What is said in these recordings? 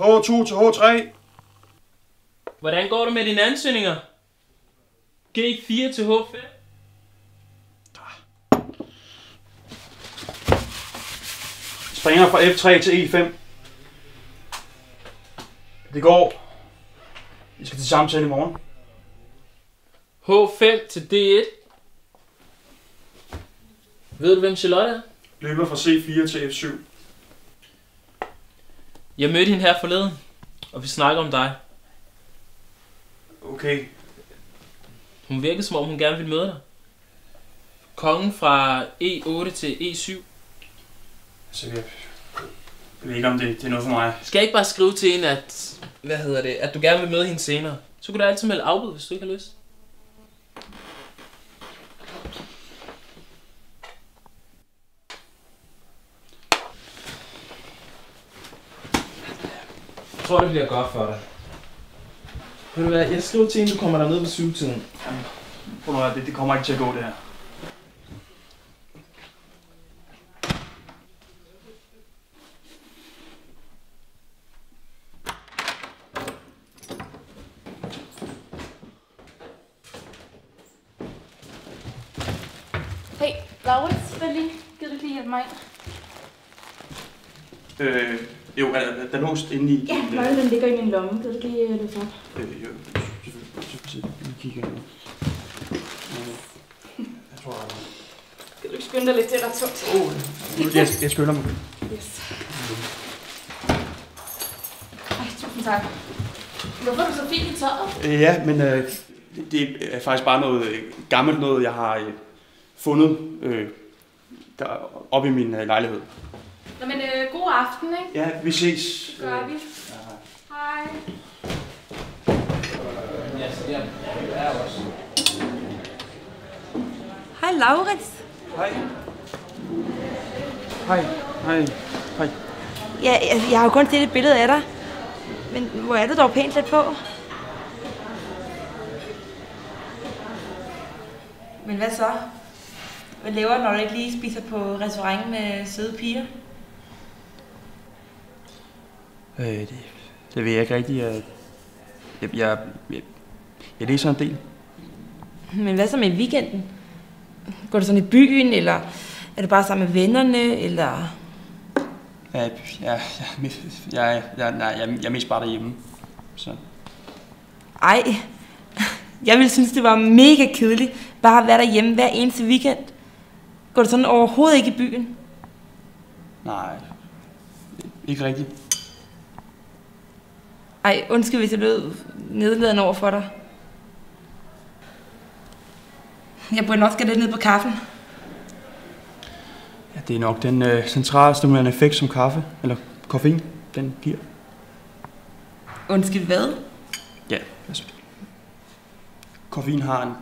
H2 til H3. Hvordan går det med dine ansøgninger? G4 til H5? Springer fra F3 til E5. Det går. Vi skal til samtale i morgen. H5 til D1. Ved du, hvem Charlotte er? Løber fra C4 til F7. Jeg mødte hende her forleden, og vi snakker om dig. Okay. Hun virkede som om hun gerne ville møde dig. Kongen fra E8 til E7. Så jeg ved ikke, om det er noget for mig. Skal jeg ikke bare skrive til hende, at, at du gerne vil møde hende senere? Så kan du altid melde afbud, hvis du ikke har lyst. Jeg tror, det bliver godt for dig. Ved du hvad, jeg skriver til hende, du kommer derned ved 7-tiden. Prøv nu, det kommer ikke til at gå, det her. Hey, Laurits, Berlin, gider du lige hjælpe mig ind? Jo, er der låst inde i... Ja, nøglen den ligger i min lomme. Gider du lige løfte op? Jo, selvfølgelig. Jeg kigger nu. Jeg tror... Kan du ikke skynde dig lidt til, ret tungt? Jeg skynder mig. Yes. Ej, tusind tak. Hvorfor er du så fint i tøjet? Ja, men det er faktisk bare noget gammelt noget, jeg har fundet der oppe i min lejlighed. Nå, men god aften, ikke? Ja, vi ses. Det gør vi. Hej. Hej, Laurits. Hej. Hej. Hej. Hej. Ja, jeg har jo kun set et billede af dig. Men hvor er du dog pænt lidt på? Men hvad så? Hvad laver du, når du ikke lige spiser på restaurant med søde piger? Det ved jeg ikke rigtigt. Jeg læser en del. Men hvad så med weekenden? Går du sådan i byen, eller er du bare sammen med vennerne, eller... Jeg er mest bare derhjemme. Så. Ej, jeg ville synes, det var mega kedeligt bare at være derhjemme hver eneste weekend. Går du sådan overhovedet ikke i byen? Nej, ikke rigtigt. Ej, undskyld, hvis jeg lød nedladende over for dig. Jeg burde nok skal lidt ned på kaffen. Ja, det er nok den centrale stimulerende effekt, som kaffe, eller koffein, den giver. Undskyld, hvad? Ja, altså. Koffein har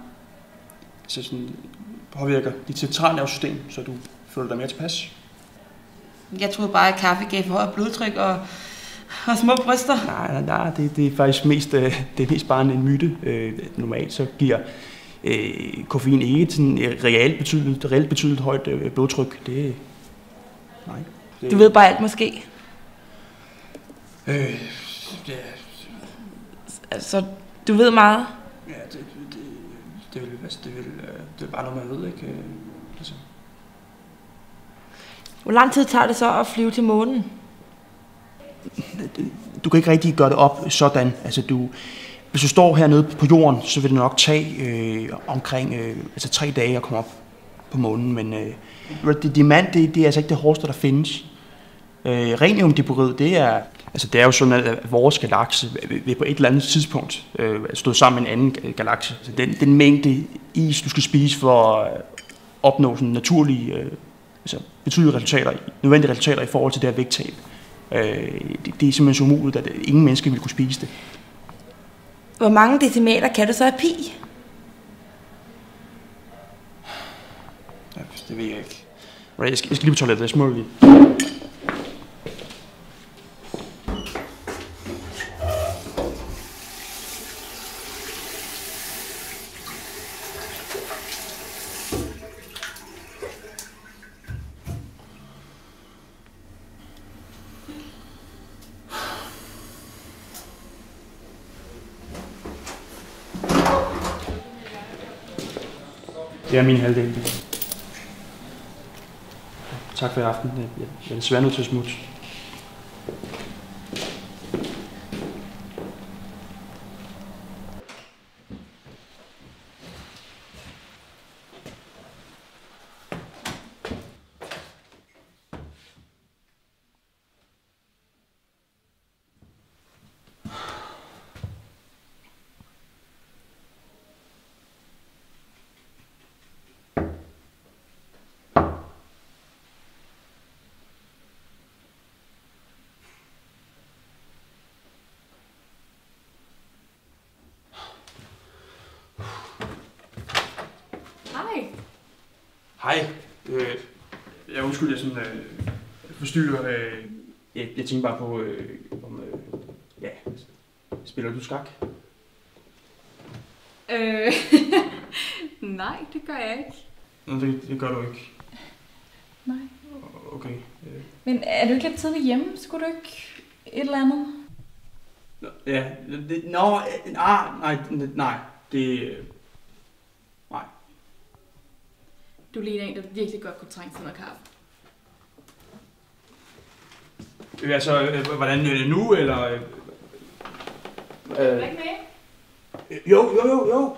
påvirker dit centralnervesystem, så du føler dig mere tilpas. Jeg troede bare, at kaffe gav for højt blodtryk og små bryster. Nej, det er faktisk mest bare en myte. Normalt så giver koffein ikke sådan reelt betydeligt højt blodtryk. Nej. Du ved bare alt måske. Ja. Altså, du ved meget. Ja, det er bare noget, man ved, ikke? Altså. Hvor lang tid tager det så at flyve til månen? Du kan ikke rigtig gøre det op sådan. Altså, hvis du står hernede på jorden, så vil det nok tage omkring 3 dage at komme op på månen. Men diamant, det er altså ikke det hårdeste, der findes. Rheniumdioxid, det er jo sådan, at vores galakse vil på et eller andet tidspunkt stå sammen med en anden galakse. Så den mængde is, du skal spise for at opnå sådan naturlige, betydelige resultater, nødvendige resultater i forhold til det her vægttab. Det er simpelthen så umuligt, at ingen menneske vil kunne spise det. Hvor mange decimaler kan du så have pi? Ja, det ved jeg ikke. Jeg skal lige på toilettet, jeg smutter lige. Det er min halvdel. Tak for i aften. Jeg er desværre nødt til at smutte. Hej. Jeg undskylder, jeg sådan forstyrrer. Jeg tænker bare på, om... ja, spiller du skak? Nej, det gør jeg ikke. Nå, det gør du ikke. Nej. Okay. Men er du ikke lidt tidligt hjemme? Skulle du ikke et eller andet? Ja, nej, det... nej. Du ligner en, der virkelig godt kunne trænge til noget kaffe. Altså, hvordan nu, eller... Er du ikke med? Jo.